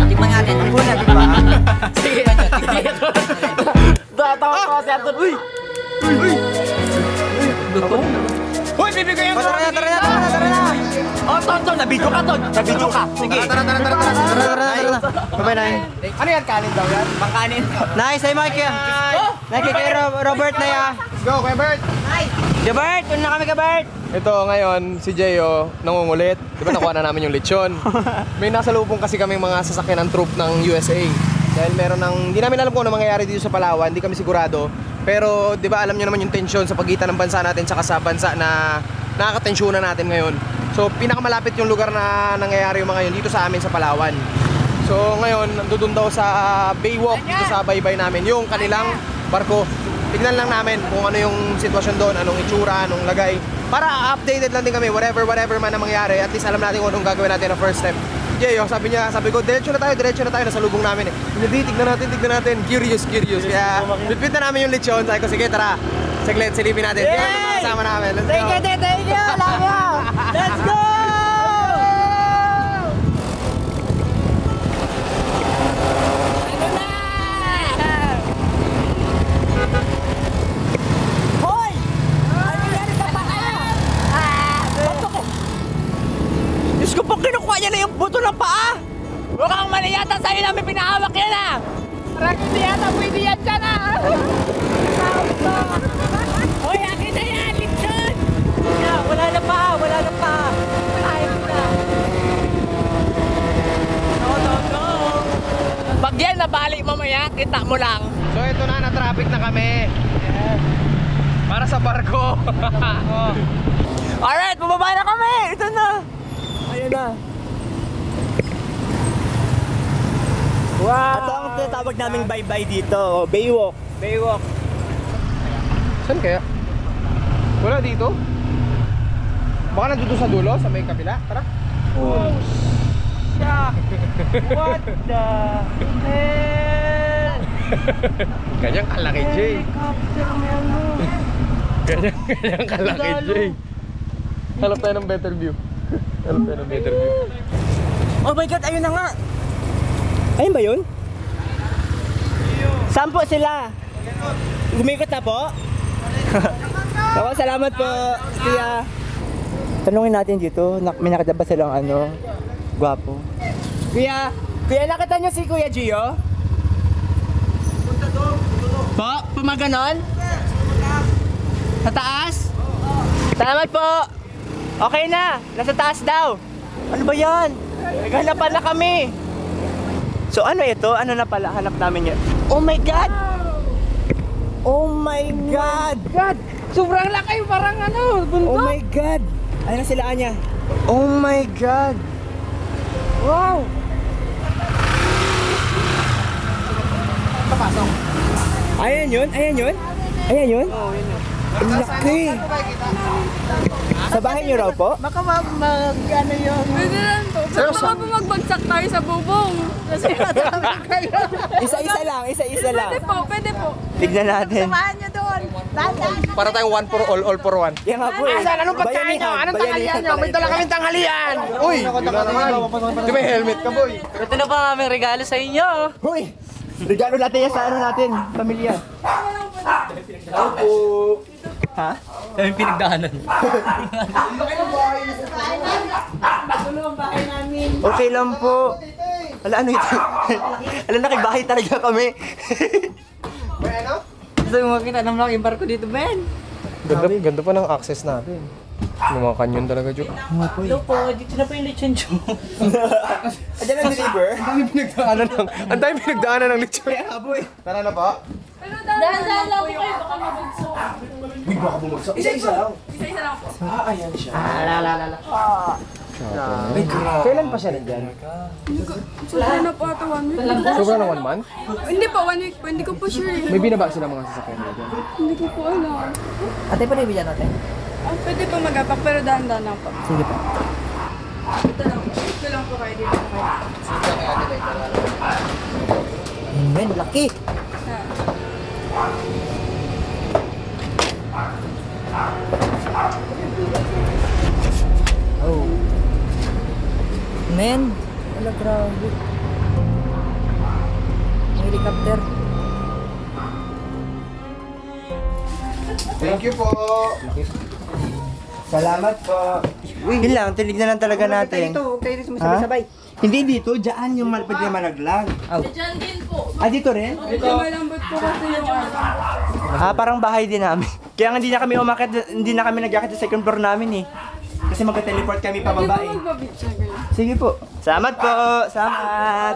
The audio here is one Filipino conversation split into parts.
Tikman natin. Ang muna, di ba? Sige. Tatawa ko si Anton. Uy! Uy! Uy, bibigay yung tara na! Oh, Ton, nabidyo ka, Ton! Nabidyo ka! Sige! Tara. Bye-bye, Nay. Ano yan? Kanin daw yan? Pangkanin? Nice, ay Mike. Nike kay Robert na ya. Let's go, Kuya Bert! Bert, una kami ka Bert. Ito ngayon, si Jeyo, nangungulit. Di ba nakuha na namin yung lechon? May nasalubong kasi kaming mga sasakyan ng troop ng USA. Dahil meron ng, hindi namin alam kung ano mangyayari dito sa Palawan, hindi kami sigurado. Pero di ba alam nyo naman yung tensyon sa pagitan ng bansa natin saka sa bansa na nakakatensyonan natin ngayon. So pinakamalapit yung lugar na nangyayari yung mga yun dito sa amin sa Palawan. So ngayon, nandun daw sa Baywalk dito sa baybay namin yung kanilang barko. Tignan lang namin kung ano yung sitwasyon doon, anong itsura, anong lagay. Para updated lang din kami, whatever man ang mangyari. At least alam natin kung anong gagawin natin na first step. Jeyo, sabi ko, diretso na tayo, nasa lubong namin eh. Hindi, tignan natin. Curious. Kaya, bitbit na namin yung lechon. Sabi ko, sige, tara. Saglit, silipin natin. Kaya naman kasama namin. Let's go! Thank you! Love you! Let's go! Ano na? Hoy! Ano nangyari sa paa? Diyos ko po, kinukuha niya na yung buto ng paa! Mukhang mali yata sa'yo namin pinahawak yan ah! Parang hindi yata pwede yan dyan ah! Hoy, akin na yan! Lechon! Wala na pa! Ayaw na! No! Pag yan nabali mamaya, kita mo lang. So ito na-traffic na kami. Para sa barko. Alright, bumaba na kami! Ito na! Ayan na. Wow! Ito ang tinatawag naming bye-bye dito. Baywalk. Saan kaya? Wala dito? Baka nandito sa dulo, sa may kabila. Tara. Oh, shock! What the hell? Ganyang kalaki, Jay. Helicopter, ano? Ganyang kalaki, Jay. Hanap tayo ng better view. Oh my God, ayun na nga! Ayun ba yun? Saan po sila? Gumikot na po? Ako, salamat po, Kuya. Tanungin natin dito, may nakita ba silang gwapo? Kuya, nakita niyo si Kuya Gio? Po, pumaganon? Sa taas? Salamat po! Okay na, nasa taas daw. Ano ba yan? Naghanap na kami. So ano ito? Ano na pala? Hanap namin yun. Oh my God! Oh my God! Sobrang laki, parang bundok. Oh my God! Ayun na sila, Anya. Oh my God! Wow! Papasok. Ayan yun? Oo, yun yun. Ang laki! Sa bahay niyo raw po? Baka mag-ano yun. Pwede lang po. Pero baka po magbagsak tayo sa bubong. Kasi madami kayo. Isa-isa lang. Pwede po. Tignan natin. Samahan nyo doon. Para tayong one for all for one. Yan nga po eh. Asan? Anong pagkain nyo? Anong tanghalian nyo? May dala kaming tanghalian. Uy! Di may helmet ka, boy. Ito na pa aming regalo sa inyo. Hoy! Regalo natin yan sa natin, pamilya. Ha? Yung pinagdaanan. Okay lang po. Ala, ano ito? Ala, nakibahay talaga kami. May ano? Gusto mo makita ng malaking barko dito, Ben? Ganda pa ng access natin. Yung mga kanyon talaga, Jo. Hello po, dito na po yung lechon, Jo. Ayan ang deliver. Ang dami pinagdaanan ng lechon. Tara na po. Pero dahan-dahan lang po kayo. Baka mabagsak. Isa-isa lang. Isa-isa lang po. Ayan siya. Kailan pa siya nandyan? Sobra na po ata 1 week. Sobra na 1 month? Hindi po, 1 week po. Hindi ko po sure eh. May binaba sila mga sasakyan na dyan. Hindi ko po alam. Ate, pa nabigyan natin? Pwede po mag-apak pero dahan-dahan lang po. Sige pa. Ito lang po. Ito lang po kayo dito. Men, laki. Oh. Men, pala, grabe. Helicopter. Thank you po. Salamat po. Yun lang, tinignan lang talaga natin. Huwag tayo dito Ha? sabay. Hindi dito, dyan yung pwede malaglag. Diyan din po. Ah, dito rin? Medyo malambot po kasi yung Ah, parang bahay din namin. Kaya nga hindi na kami umakit, hindi na kami nag-akit sa second floor namin eh. Kasi magka-teleport kami pababa eh. magbabitsa kayo. Sige po. Salamat po. Salamat.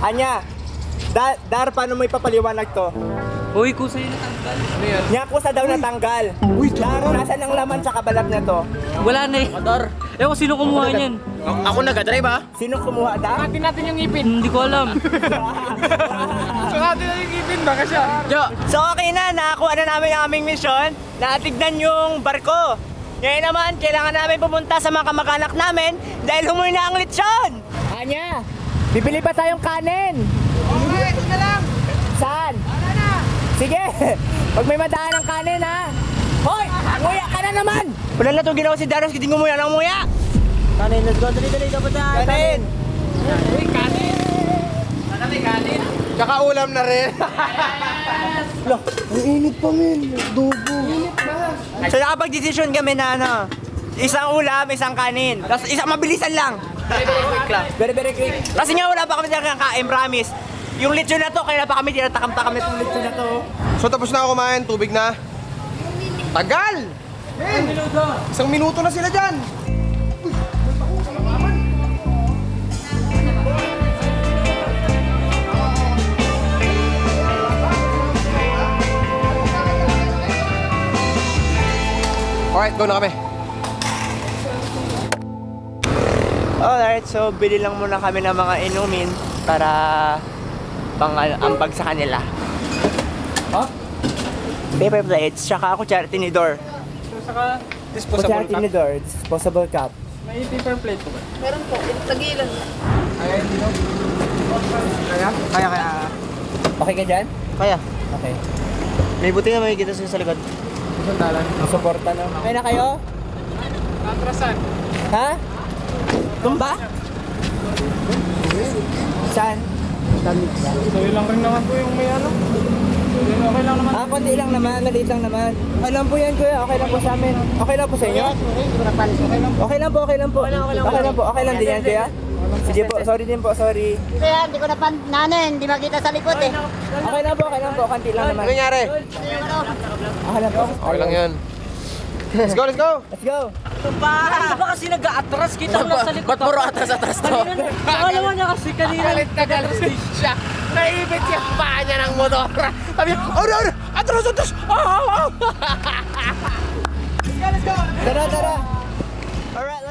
Anya, Dar, paano mo ipapaliwanag to? Uy, kusa yun natanggal. Ano yan? Niya kusa daw natanggal. Dar, nasan ang laman sa kabalat na to? Wala na eh. Motor. Ewan sino kumuha niyan. Ako nag-drive ha? Sino kumuha, Dar? Sukatin natin yung ngipin. Hindi ko alam. Sukatin na yung ngipin, baka siya. So okay na, nakakuha na namin ang aming misyon. Natignan yung barko. Ngayon naman, kailangan namin pumunta sa mga kamag-anak namin dahil humuwi na ang lechon. Anya, bibili pa tayong kanin. Okay, ito na lang. Saan? Sige, pag may madaan ng kanin ha. Hoy, nguya ka na naman. Wala na itong ginawa si Daros, hindi ngumuya ng nguya. Kanin, let's go, dali dapat na. Kanin. Uy, kanin. Sana may kanin. Tsaka ulam na rin. Loh, ang init pa men, dugo. So nakapag-desisyon kami na ano, isang ulam, isang kanin. Tapos isang mabilisan lang. Very quick lang. Very, very quick. Kasi nga wala pa kami talagang kain, promise. Yung lechon na to, kaya pa kami tinatakam-takam na itong lechon na to. So tapos na ako kumain, tubig na. Tagal! Men! Isang minuto na sila dyan. Alright, go na kami. Alright, so bili lang muna kami ng mga inumin para pang-ambag sa kanila. Oh? Paper plates, tsaka ako charity ni Dor. Saka Disposable Charity cup. ni Dor, disposable cup. may paper plate po ba? Meron po. Tagilan. Kaya. Okay ka dyan? Kaya. Okay. May buti na makikita siya sa likod. Ang suporta na. Okay na kayo? Atrasan. Ha? Tumba? Saan? So yun lang rin naman po yung may ano. Okay lang naman. Ah, konti lang naman, maliit lang naman. Okay lang po yan, kuya. Okay lang po sa amin. Okay lang po sa inyo? Okay lang po, okay lang po. Okay lang po, okay lang din yan, kuya. Sige po, sorry din po, sorry. Kaya hindi ko na hindi makita sa likod eh. Okay lang po, konti lang naman. Ano nangyari? Okay lang po. Okay lang yan. Let's go, let's go! Let's go! Kanina ba kasi nag-a-atras? Kita mo nasa likod. Ba't puro atras-atras to? Alam mo niya kasi kanina. Galit siya. Naibit yung paa niya ng motor. Sabi niya, ano? Atras! Tara! Alright,